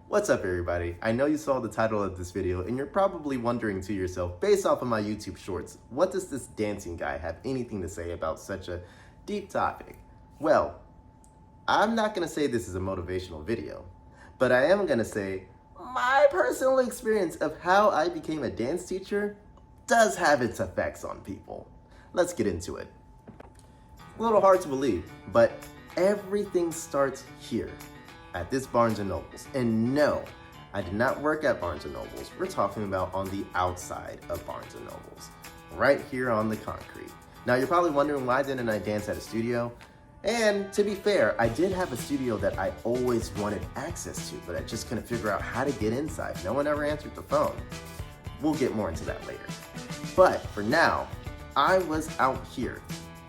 What's up everybody? I know you saw the title of this video and you're probably wondering to yourself, based off of my YouTube shorts, what does this dancing guy have anything to say about such a deep topic? Well, I'm not gonna say this is a motivational video, but I am gonna say my personal experience of how I became a dance teacher does have its effects on people. Let's get into it. A little hard to believe, but everything starts here at this Barnes & Nobles. And no, I did not work at Barnes & Nobles. We're talking about on the outside of Barnes & Nobles, right here on the concrete. Now you're probably wondering, why didn't I dance at a studio? And to be fair, I did have a studio that I always wanted access to, but I just couldn't figure out how to get inside. No one ever answered the phone. We'll get more into that later. But for now, I was out here.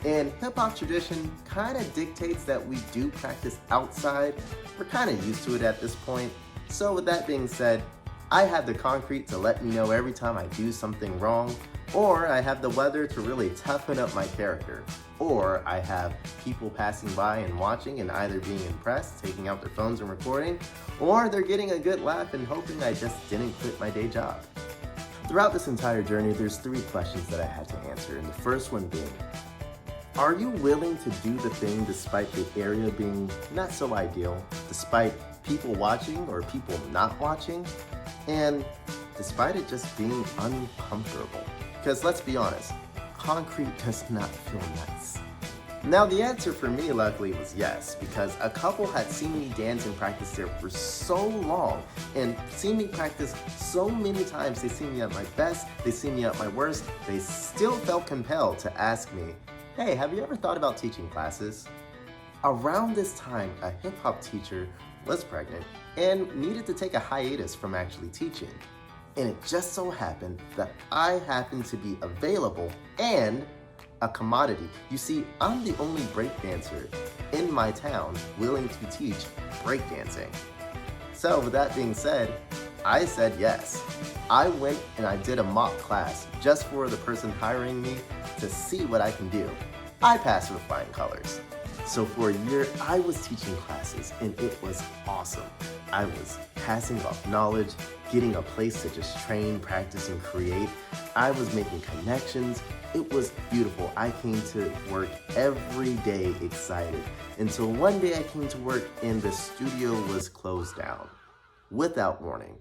And hip-hop tradition kind of dictates that we do practice outside. We're kind of used to it at this point. So with that being said, I have the concrete to let me know every time I do something wrong, or I have the weather to really toughen up my character, or I have people passing by and watching and either being impressed, taking out their phones and recording, or they're getting a good laugh and hoping I just didn't quit my day job. Throughout this entire journey, there's 3 questions that I had to answer, and the first one being, are you willing to do the thing despite the area being not so ideal, despite people watching or people not watching, and despite it just being uncomfortable? Because let's be honest, concrete does not feel nice. Now the answer for me luckily was yes, because a couple had seen me dance and practice there for so long and seen me practice so many times. They see me at my best, they see me at my worst, they still felt compelled to ask me, hey, have you ever thought about teaching classes? Around this time, a hip-hop teacher was pregnant and needed to take a hiatus from actually teaching. And it just so happened that I happened to be available and a commodity. You see, I'm the only breakdancer in my town willing to teach breakdancing. So with that being said, I said yes. I went and I did a mock class just for the person hiring me to see what I can do. I passed with flying colors. So for a year, I was teaching classes and it was awesome. I was passing off knowledge, getting a place to just train, practice, and create. I was making connections. It was beautiful. I came to work every day excited until one day I came to work and the studio was closed down without warning.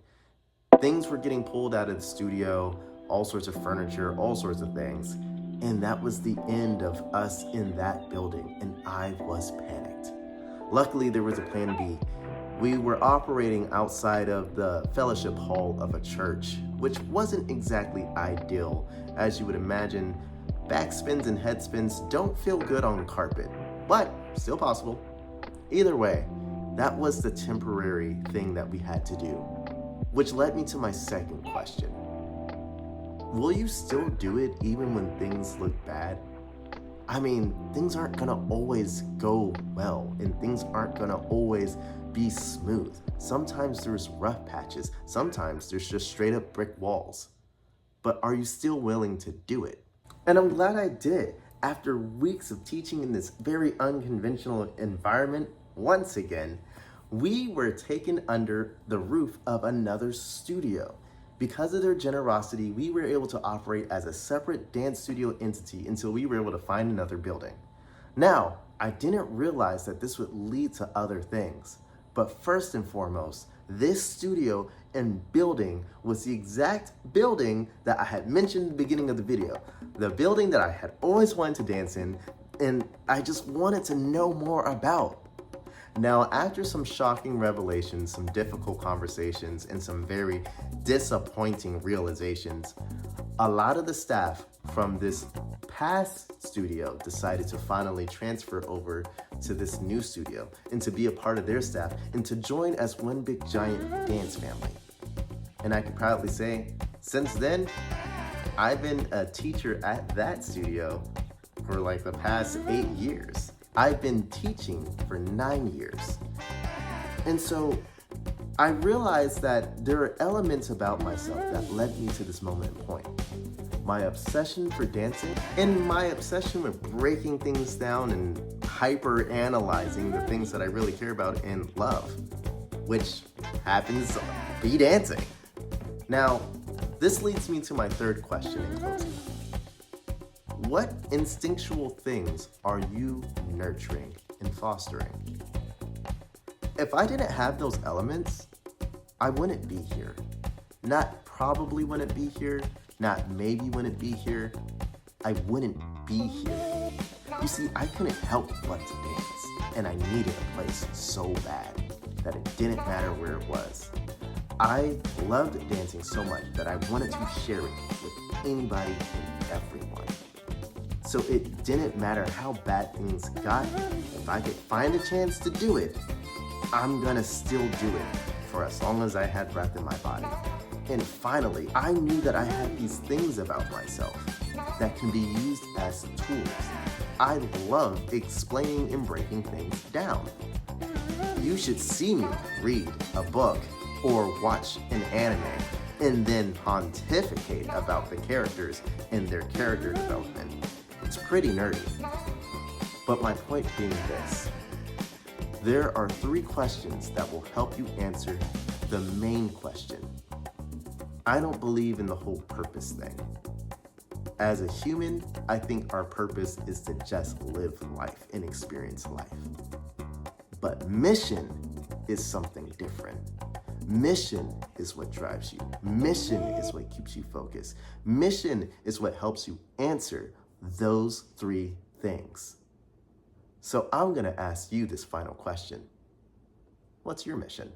Things were getting pulled out of the studio, all sorts of furniture, all sorts of things. And that was the end of us in that building, and I was panicked. Luckily, there was a plan B. We were operating outside of the fellowship hall of a church, which wasn't exactly ideal. As you would imagine, backspins and headspins don't feel good on carpet, but still possible. Either way, that was the temporary thing that we had to do, which led me to my second question. Will you still do it even when things look bad? I mean, things aren't gonna always go well, and things aren't gonna always be smooth. Sometimes there's rough patches, sometimes there's just straight up brick walls. But are you still willing to do it? And I'm glad I did. After weeks of teaching in this very unconventional environment, once again, we were taken under the roof of another studio. Because of their generosity, we were able to operate as a separate dance studio entity until we were able to find another building. Now, I didn't realize that this would lead to other things. But first and foremost, this studio and building was the exact building that I had mentioned in the beginning of the video. The building that I had always wanted to dance in, and I just wanted to know more about. Now, after some shocking revelations, some difficult conversations, and some very disappointing realizations, a lot of the staff from this past studio decided to finally transfer over to this new studio and to be a part of their staff and to join as one big giant dance family. And I can proudly say, since then, I've been a teacher at that studio for like the past 8 years. I've been teaching for 9 years. And so I realized that there are elements about myself that led me to this moment in point. My obsession for dancing and my obsession with breaking things down and hyper analyzing the things that I really care about and love, which happens to be dancing. Now, this leads me to my third question in closing. What instinctual things are you nurturing and fostering? If I didn't have those elements, I wouldn't be here. Not probably wouldn't be here, not maybe wouldn't be here, I wouldn't be here. You see, I couldn't help but to dance, and I needed a place so bad that it didn't matter where it was. I loved dancing so much that I wanted to share it with anybody and everyone. So it didn't matter how bad things got, if I could find a chance to do it, I'm gonna still do it for as long as I had breath in my body. And finally, I knew that I had these things about myself that can be used as tools. I love explaining and breaking things down. You should see me read a book or watch an anime and then pontificate about the characters and their character development. It's pretty nerdy. But my point being this, there are 3 questions that will help you answer the main question. I don't believe in the whole purpose thing. As a human, I think our purpose is to just live life and experience life. But mission is something different. Mission is what drives you. Mission is what keeps you focused. Mission is what helps you answer those 3 things. So I'm gonna ask you this final question. What's your mission?